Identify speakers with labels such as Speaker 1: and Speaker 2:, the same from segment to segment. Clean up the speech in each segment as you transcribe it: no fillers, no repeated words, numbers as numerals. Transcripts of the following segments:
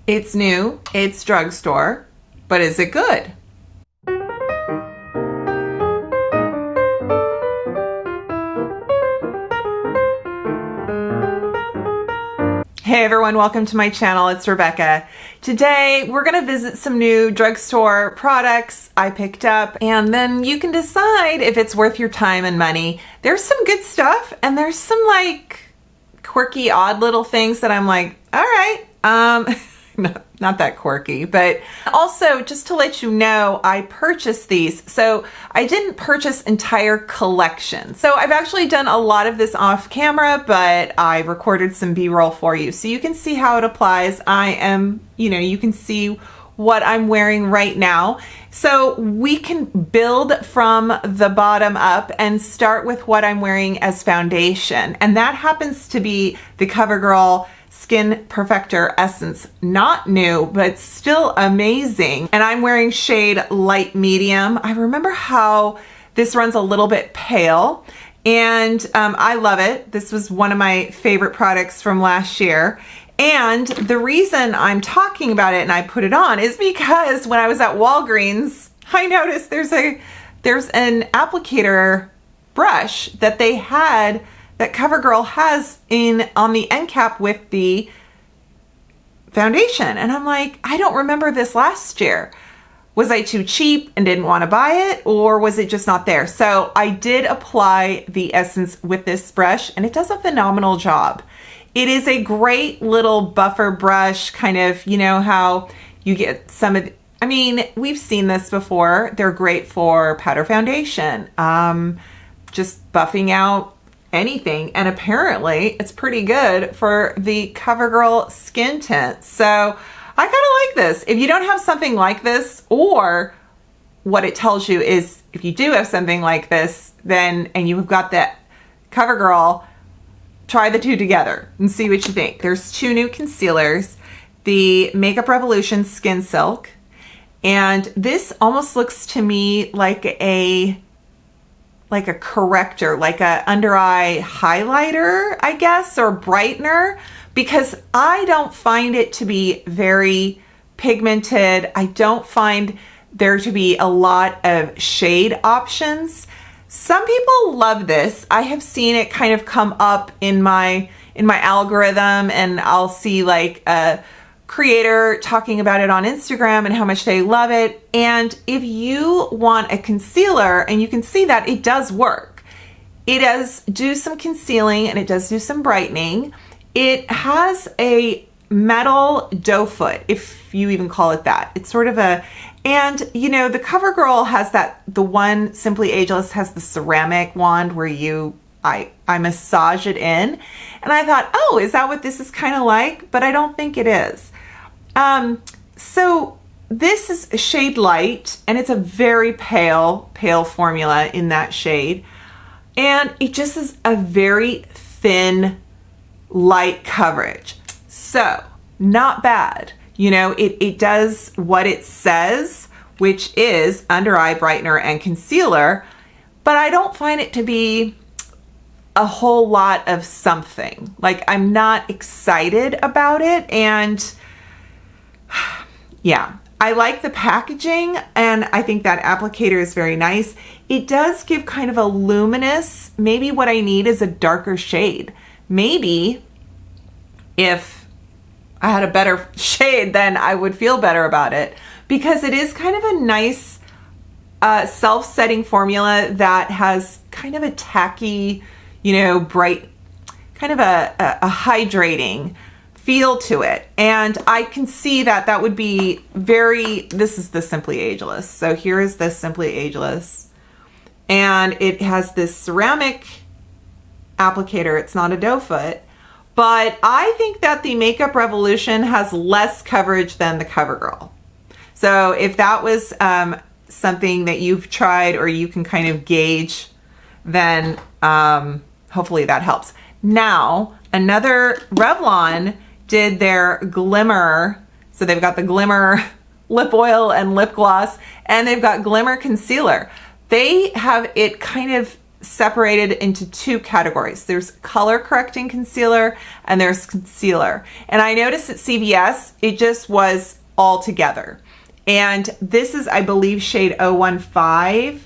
Speaker 1: It's new, it's drugstore, but is it good? Hey everyone, welcome to my channel. It's Rebecca. Today we're going to visit some new drugstore products I picked up, and then you can decide if it's worth your time and money. There's some good stuff and there's some like quirky, odd little things that I'm like, all right, not that quirky, but also just to let you know, I purchased these. So I didn't purchase entire collections. So I've actually done a lot of this off camera, but I recorded some B-roll for you. So you can see how it applies. You can see what I'm wearing right now. So we can build from the bottom up and start with what I'm wearing as foundation. And that happens to be the CoverGirl Skin Perfector Essence. Not new, but still amazing. And I'm wearing shade light medium. I remember how this runs a little bit pale, and I love it. This was one of my favorite products from last year. And the reason I'm talking about it and I put it on is because when I was at Walgreens, I noticed there's an applicator brush that they had, that CoverGirl has on the end cap with the foundation. And I'm like, I don't remember this last year. Was I too cheap and didn't want to buy it, or was it just not there? So I did apply the essence with this brush and it does a phenomenal job. It is a great little buffer brush, kind of, you know how you get some of we've seen this before. They're great for powder foundation, just buffing out anything, and apparently it's pretty good for the CoverGirl skin tint. So I kind of like this. If you don't have something like this, or what it tells you is if you do have something like this, then and you've got that CoverGirl, try the two together and see what you think. There's two new concealers, the Makeup Revolution Skin Silk, and this almost looks to me like a corrector, like a under eye highlighter, I guess, or brightener, because I don't find it to be very pigmented. I don't find there to be a lot of shade options. Some people love this. I have seen it kind of come up in my algorithm, and I'll see like a creator talking about it on Instagram and how much they love it. And if you want a concealer, and you can see that it does work. It does do some concealing and it does do some brightening. It has a metal doe foot, if you even call it that. It's sort of and you know, the CoverGirl has the one Simply Ageless has the ceramic wand where I massage it in, and I thought, oh, is that what this is kind of like? But I don't think it is. So this is shade light, and it's a very pale formula in that shade. And it just is a very thin, light coverage. So not bad. You know, it does what it says, which is under eye brightener and concealer, but I don't find it to be a whole lot of something. Like, I'm not excited about it. And yeah, I like the packaging, and I think that applicator is very nice. It does give kind of a luminous, maybe what I need is a darker shade. Maybe if I had a better shade, then I would feel better about it, because it is kind of a nice self-setting formula that has kind of a tacky, you know, bright, kind of a hydrating feel to it. And I can see that would be this is the Simply Ageless. So here is the Simply Ageless, and it has this ceramic applicator. It's not a doe foot, but I think that the Makeup Revolution has less coverage than the CoverGirl. So if that was something that you've tried, or you can kind of gauge, then hopefully that helps. Now, another Revlon did their Glimmer. So they've got the Glimmer lip oil and lip gloss, and they've got Glimmer concealer. They have it kind of separated into two categories. There's color correcting concealer and there's concealer. And I noticed at CVS, it just was all together. And this is, I believe, shade 115,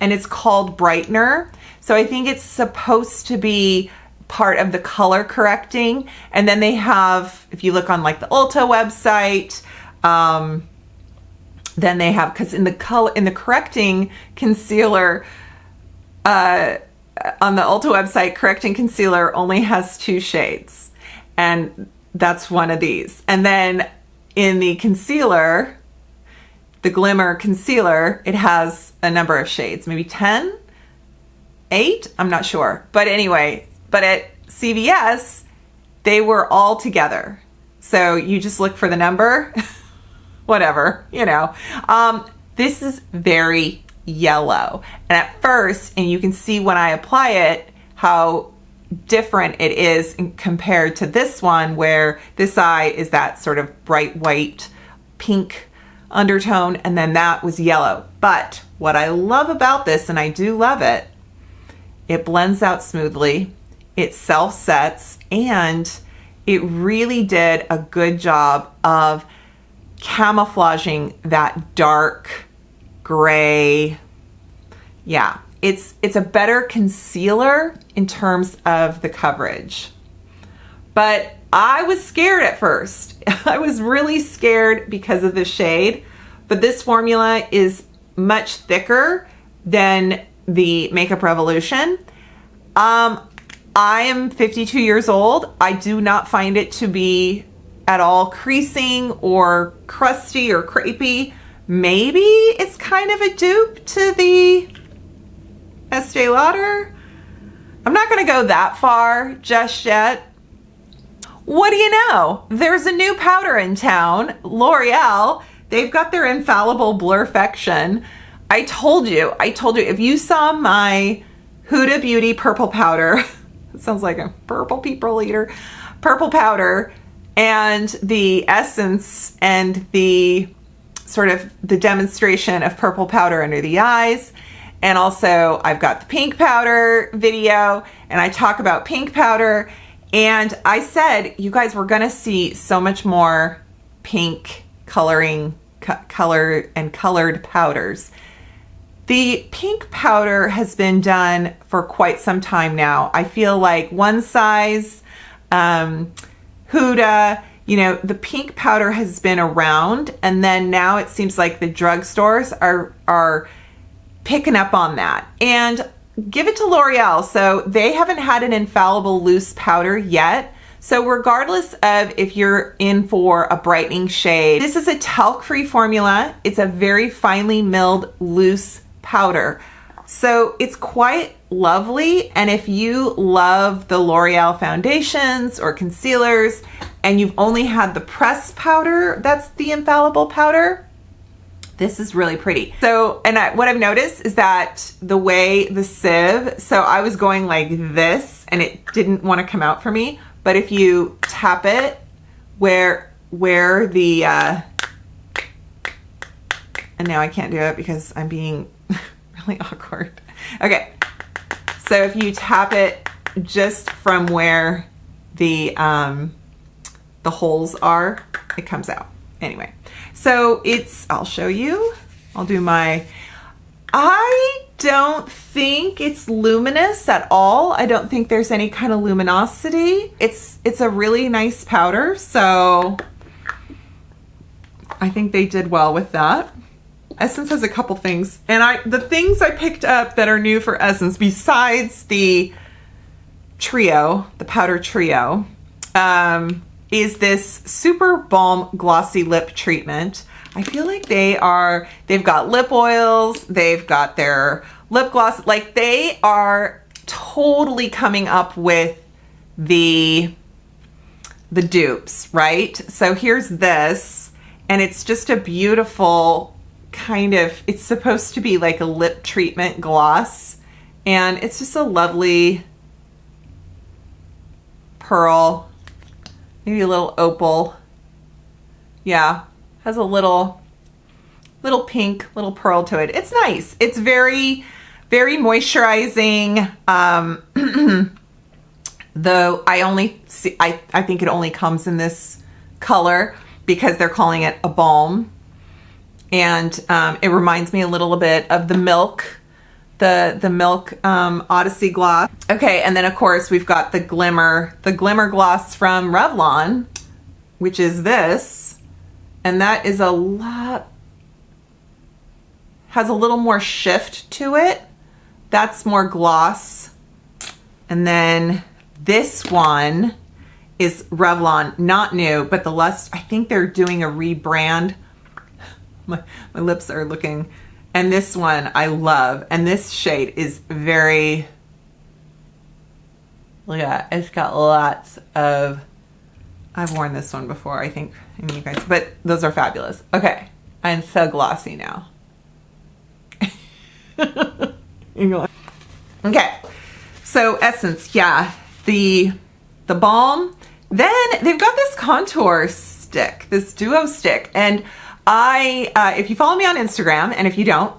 Speaker 1: and it's called Brightener. So I think it's supposed to be part of the color correcting. And then they have, if you look on like the Ulta website, then they have, because in the correcting concealer, on the Ulta website, correcting concealer only has 2 shades, and that's one of these. And then in the concealer, the Glimmer concealer, it has a number of shades, maybe 10, 8, I'm not sure. But anyway, but at CVS, they were all together. So you just look for the number. Whatever, you know. This is very yellow. And at first, and you can see when I apply it, how different it is compared to this one, where this eye is that sort of bright white pink undertone, and then that was yellow. But what I love about this, and I do love it, it blends out smoothly, it self-sets, and it really did a good job of camouflaging that dark gray. Yeah, it's a better concealer in terms of the coverage. But I was scared at first. I was really scared because of the shade, but this formula is much thicker than the Makeup Revolution. I am 52 years old. I do not find it to be at all creasing or crusty or crepey. Maybe it's kind of a dupe to the Estee Lauder. I'm not gonna go that far just yet. What do you know? There's a new powder in town, L'Oreal. They've got their infallible Blurfection. I told you, if you saw my Huda Beauty purple powder, it sounds like a purple people eater, purple powder, and the essence and the sort of the demonstration of purple powder under the eyes. And also I've got the pink powder video, and I talk about pink powder. And I said, you guys, we're gonna see so much more pink coloring, color and colored powders. The pink powder has been done for quite some time now. I feel like One Size, Huda, you know, the pink powder has been around, and then now it seems like the drugstores are picking up on that. And give it to L'Oreal. So they haven't had an infallible loose powder yet. So regardless of if you're in for a brightening shade, this is a talc-free formula. It's a very finely milled loose powder. So it's quite lovely. And if you love the L'Oreal foundations or concealers, and you've only had the pressed powder, that's the infallible powder, this is really pretty. So, and what I've noticed is that the way the sieve, so I was going like this and it didn't want to come out for me, but if you tap it where the, and now I can't do it because I'm being really awkward. Okay, so if you tap it just from where the holes are, it comes out. Anyway, so I'll show you. I'll do my, I don't think it's luminous at all. I don't think there's any kind of luminosity. It's a really nice powder, so I think they did well with that. Essence has a couple things, and the things I picked up that are new for Essence, besides the trio, the powder trio, is this Super Balm Glossy Lip Treatment. I feel like they've got lip oils, they've got their lip gloss, like they are totally coming up with the dupes, right? So here's this, and it's just a beautiful kind of, it's supposed to be like a lip treatment gloss, and it's just a lovely pearl, maybe a little opal. Yeah, has a little pink, little pearl to it. It's nice. It's very, very moisturizing. Though I only see, I think it only comes in this color because they're calling it a balm. And it reminds me a little bit of the Milk, the Milk Odyssey gloss. Okay, and then of course we've got the Glimmer gloss from Revlon, which is this. And that is a lot, has a little more shift to it. That's more gloss. And then this one is Revlon, not new, but the lust, I think they're doing a rebrand. My lips are looking, and this one I love. And this shade is very, look at that, it's got lots of, I've worn this one before, I think, and you guys, but those are fabulous. Okay, I'm so glossy now. Okay, so Essence, yeah, the balm. Then they've got this contour stick, this duo stick, and if you follow me on Instagram, and if you don't,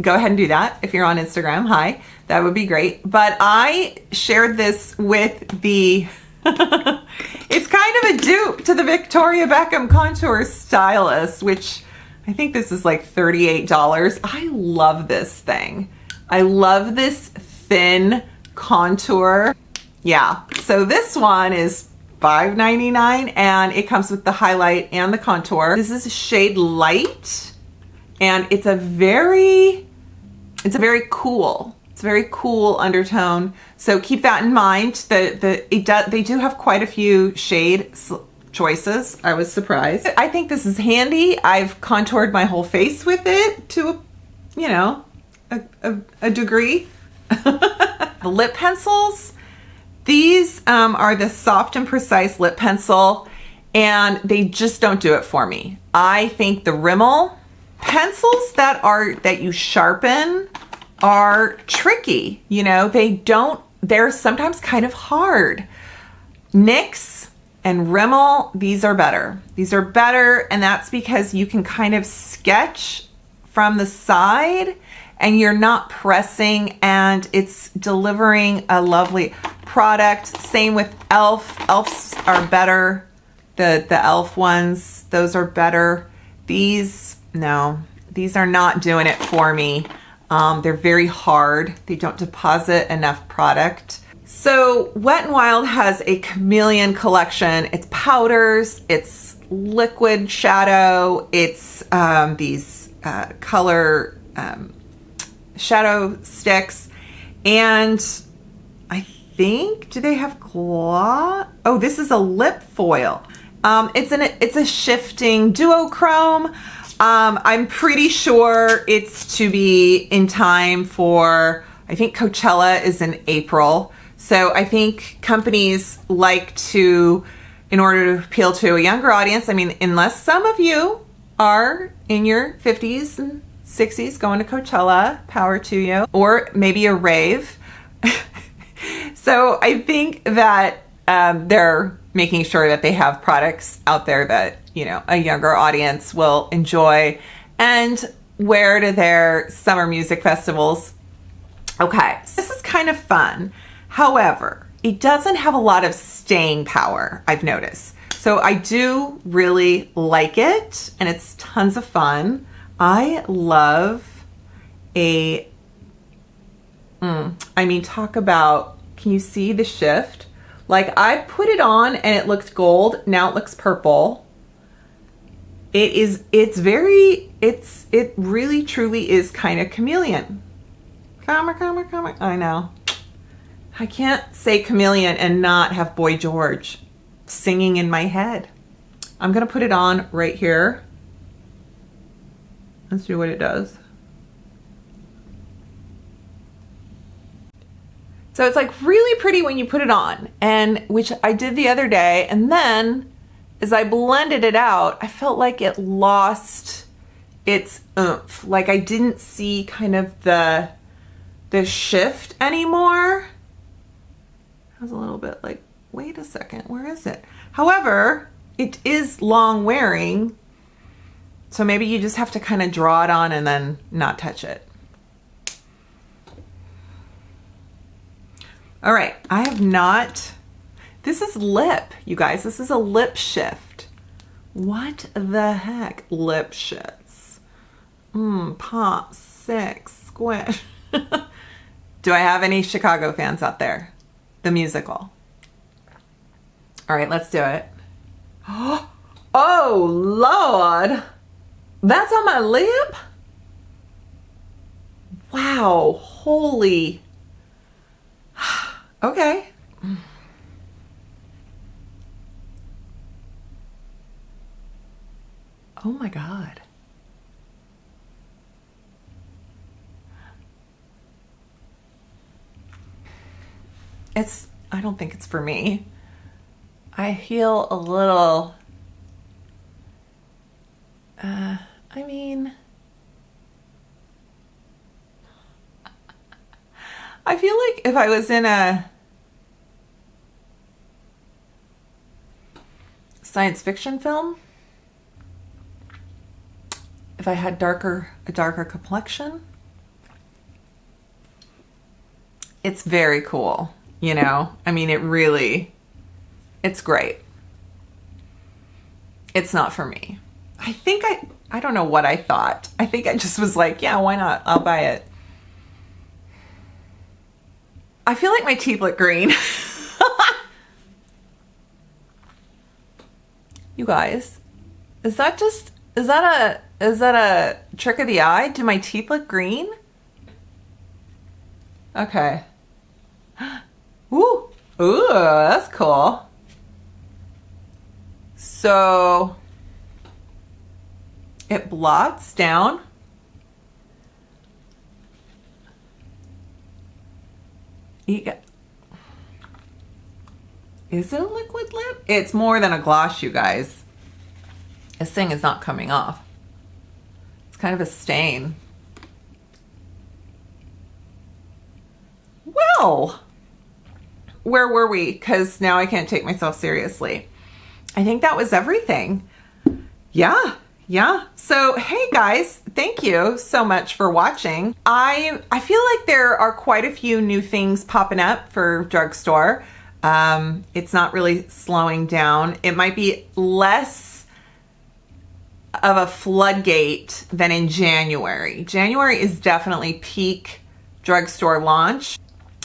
Speaker 1: go ahead and do that. If you're on Instagram, hi, that would be great. But I shared this with the, it's kind of a dupe to the Victoria Beckham Contour Stylist, which I think this is like $38. I love this thing. I love this thin contour. Yeah, so this one is $5.99 and it comes with the highlight and the contour. This is shade Light, and it's a very cool undertone. So keep that in mind. They do have quite a few shade choices. I was surprised. I think this is handy. I've contoured my whole face with it to, you know, a degree. The lip pencils. These are the Soft and Precise lip pencil, and they just don't do it for me. I think the Rimmel pencils that you sharpen are tricky. You know, they're sometimes kind of hard. NYX and Rimmel, these are better. These are better, and that's because you can kind of sketch from the side and you're not pressing, and it's delivering a lovely product. Same with e.l.f. e.l.f.'s are better. The e.l.f. ones, those are better. These, no, these are not doing it for me. They're very hard. They don't deposit enough product. So Wet n Wild has a Chameleon collection. It's powders, it's liquid shadow, it's these color shadow sticks, and I think, do they have gloss? Oh, this is a lip foil. It's a shifting duochrome. I'm pretty sure it's to be in time for, I think Coachella is in April. So I think companies like to, in order to appeal to a younger audience, I mean, unless some of you are in your 50s and 60s going to Coachella, power to you, or maybe a rave. So I think that they're making sure that they have products out there that, you know, a younger audience will enjoy and wear to their summer music festivals. Okay, so this is kind of fun. However, it doesn't have a lot of staying power, I've noticed. So I do really like it, and it's tons of fun. I love I mean, talk about, can you see the shift? Like, I put it on and it looked gold, now it looks purple. It really truly is kind of Chameleon. Come on. I know. I can't say Chameleon and not have Boy George singing in my head. I'm gonna put it on right here. Let's see what it does. So it's like really pretty when you put it on, and which I did the other day, and then as I blended it out, I felt like it lost its oomph. Like I didn't see kind of the shift anymore. I was a little bit like, wait a second, where is it? However, it is long wearing, so maybe you just have to kind of draw it on and then not touch it. All right, I have not, this is lip, you guys. This is a lip shift. What the heck? Lip shifts. Pop, six, squish. Do I have any Chicago fans out there? The musical. All right, let's do it. Oh, Lord. That's on my lip? Wow, holy. Okay. Oh my God. I don't think it's for me. I feel a little, I mean, I feel like if I was in a science fiction film, if I had a darker complexion, it's very cool, you know? I mean, it's great. It's not for me. I don't know what I thought. I think I just was like, yeah, why not? I'll buy it. I feel like my teeth look green. You guys, is that a trick of the eye? Do my teeth look green? Okay. Ooh, that's cool. So it blots down. Is it a liquid lip? It's more than a gloss, you guys. This thing is not coming off. It's kind of a stain. Well, where were we? Because now I can't take myself seriously. I think that was everything. Yeah. So, hey guys, thank you so much for watching. I feel like there are quite a few new things popping up for Drugstore. It's not really slowing down. It might be less of a floodgate than in January. January is definitely peak Drugstore launch.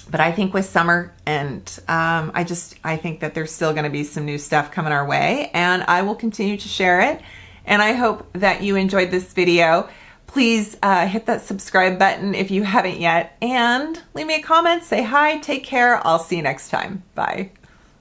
Speaker 1: But I think with summer and I think that there's still going to be some new stuff coming our way, and I will continue to share it. And I hope that you enjoyed this video. Please hit that subscribe button if you haven't yet, and leave me a comment, say hi, take care. I'll see you next time. Bye.